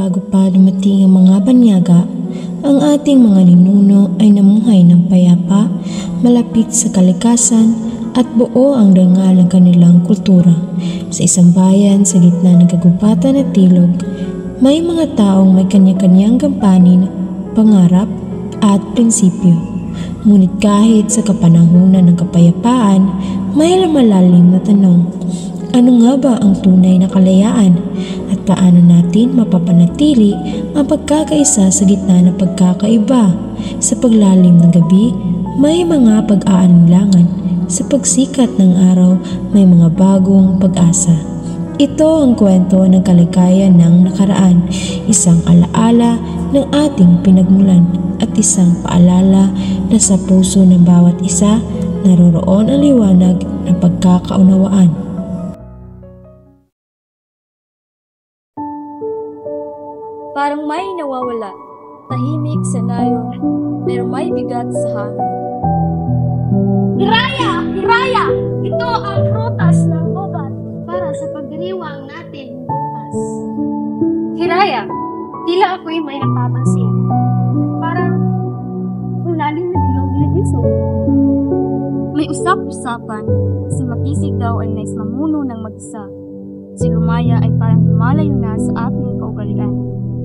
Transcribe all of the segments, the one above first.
bago pa dumating ang mga banyaga, ang ating mga ninuno ay namuhay ng payapa, malapit sa kalikasan at buo ang dangal ng kanilang kultura. Sa isang bayan sa gitna ng kagubatan at ilog, may mga taong may kanya-kanyang gampanin, pangarap at prinsipyo. Ngunit kahit sa kapanahunan ng kapayapaan, may malalim na tanong. Ano nga ba ang tunay na kalayaan at paano natin mapapanatili ang pagkakaisa sa gitna ng pagkakaiba? Sa paglalim ng gabi, may mga pag-aalinlangan. Sa pagsikat ng araw, may mga bagong pag-asa. Ito ang kwento ng kalikayan ng nakaraan, isang alaala ng ating pinagmulan at isang paalala na sa puso ng bawat isa naroroon ang liwanag ng pagkakaunawaan. Parang may nawawala, tahimik sa nayon, pero may bigat sa hangin. Hiraya! Hiraya! Ito ang prutas ng ugat para sa pagdiriwang natin bukas. Hiraya! Tila ako'y may napapansin. Parang lalim na ilong niliso. May usap-usapan, si Makisig daw ay nais mamuno ng mag-isa. Si Lumaya ay parang lumalayo na sa ating kaugalian.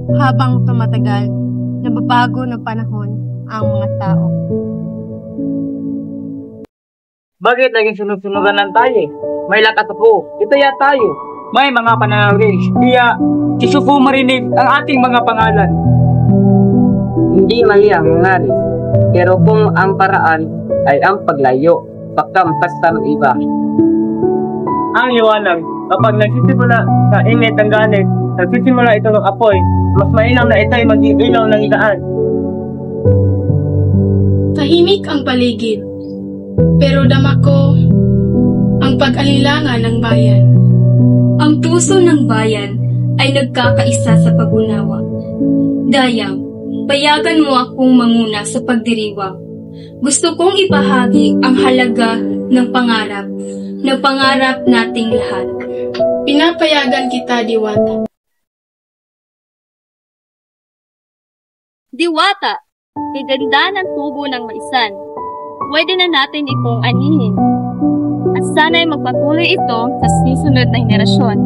Habang tumatagal, nababago ng panahon ang mga tao. Bakit naging sunod-sunuran lang tayo? May lakas po. Ito ya tayo. May mga pananawin. Kaya, isuko marinig ang ating mga pangalan. Hindi mali ang nangyari. Pero kung ang paraan ay ang paglayo, pagkampasta ng iba. Ang liwanag, kapag nagsisimula sa init ng ganit, nagsisimula ito ng apoy, mas mainam na ito'y maging ilaw ng itaan. Tahimik ang paligid, pero dama ko ang pag-alilangan ng bayan. Ang puso ng bayan ay nagkakaisa sa pag-unawa. Dayang, payagan mo akong manguna sa pagdiriwang. Gusto kong ipahagi ang halaga ng pangarap nating lahat. Pinapayagan kita, Diwata. Diwata, kay ganda ng tubo ng maisan. Pwede na natin itong anihin. At sana'y magpatuloy ito sa susunod na henerasyon.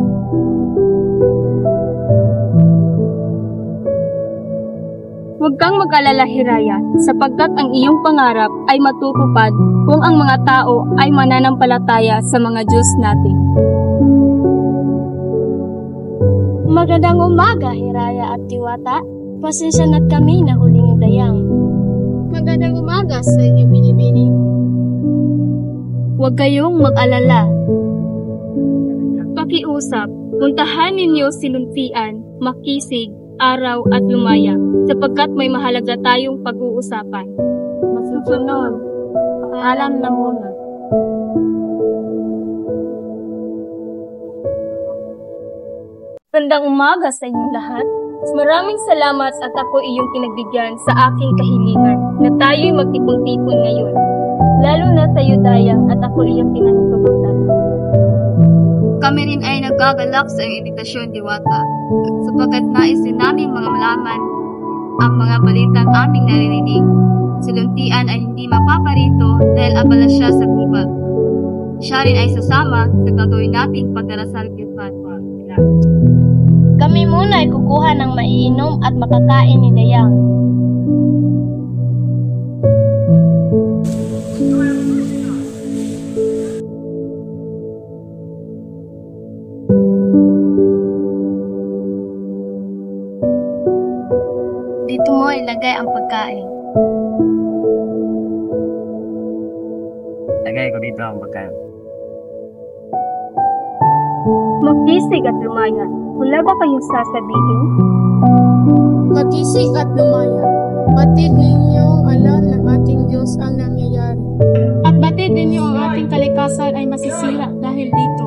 Huwag kang mag-alala, Hiraya, sapagkat ang iyong pangarap ay matutupad kung ang mga tao ay mananampalataya sa mga Diyos natin. Magandang umaga, Hiraya at Diwata. Pasensya na't kami na huling dayang. Magandang umaga sa inyo, Binibini. Huwag kayong mag-alala. Pakiusap, puntahan ninyo si Luntian, Makisig, Araw at Lumaya, sapagkat may mahalaga tayong pag-uusapan. Masusunod, paalam na muna. Magandang umaga sa inyong lahat. Maraming salamat at ako iyong pinagbigyan sa aking kahilingan na tayo'y magtipon-tipon ngayon. Lalo na sa iyo, Dayang, at ako iyong pinangutugutan. Kami rin ay nagkagalak sa iyong imbitasyon, Diwata, sapagkat nais din namin mga malaman ang mga balitang aming naririnig. Si Luntian ay hindi mapaparito dahil abala siya sa gubat. Siya rin ay sasama sa gagawin nating pagdarasal kay Fatwa. Kami muna ay kukuha ng maiinom at makakain ni Dayang. Dito mo ilagay ang pagkain. Lagay ko dito ang pagkain. Makisig at Lumaya, wala ba kayong sasabihin? Makisig at Lumaya, batid ninyong alam ng ating Diyos ang nangyayari. At batid ninyo ang ating kalikasan ay masisira dahil dito.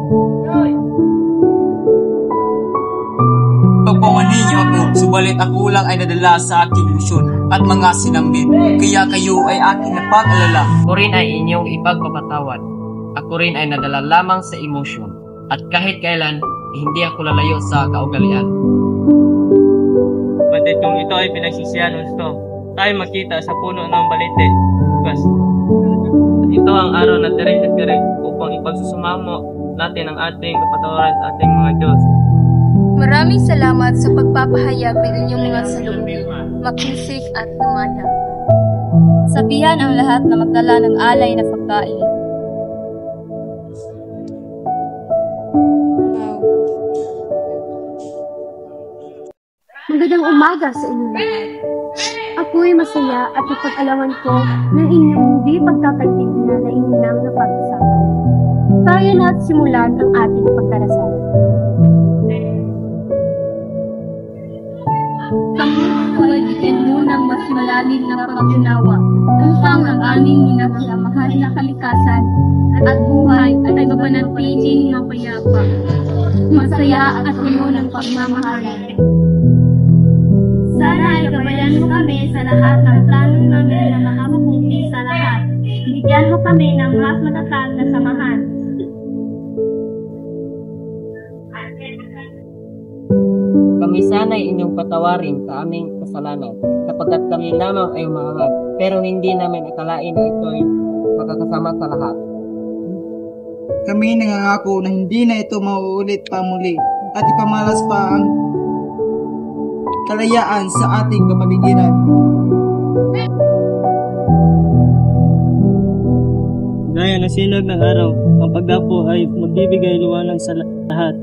Pagpawan ninyo ako, subalit ako lang ay nadala sa aking misyon at mga sinambit, kaya kayo ay aking napag-alala. Ako rin ay inyong ipagpapatawad. Ako rin ay nadala lamang sa emosyon. At kahit kailan, hindi ako lalayo sa kaugalian. ay pinagsisihan gusto. Tayo makita sa puno ng balete. Bukas. Ito ang araw na tirik na tirik upang ipagsusumamo natin ang ating kapatawaran sa ating mga Diyos. Maraming salamat sa pagpapahayag ng inyong mga salubin, makinsik at lumaya. Sabihan ang lahat na magdala ng alay na pagkain. Magandang umaga sa inyong lahat. Ako'y masaya at napag-alaman ko na inyong hindi pagkakaintindihan na inyong na pag-usapan. Tayo na at simulan ang ating pagdarasal. Kami ay bigyan mo ng mas malalim na pag-unawa upang ang aming minamahal na kalikasan at buhay ay mapanatiling mapayapa, masaya at puno ng pagmamahalan. Sana ay gabayan mo kami sa lahat ng planong namin na makabubuti sa lahat. Bigyan mo kami ng mas matatag na samahan. Kami sana'y inyong patawarin sa aming kasalanan, sapagkat kami lamang ay umangat, pero hindi namin akalain na ito'y makakasama sa lahat. Kami nangangako na hindi na ito mauulit pa muli at ipamalas pa ang kalayaan sa ating kapaligiran. Gaya ng sinag ng araw, ang pagdapo ay magbibigay liwanag sa lahat.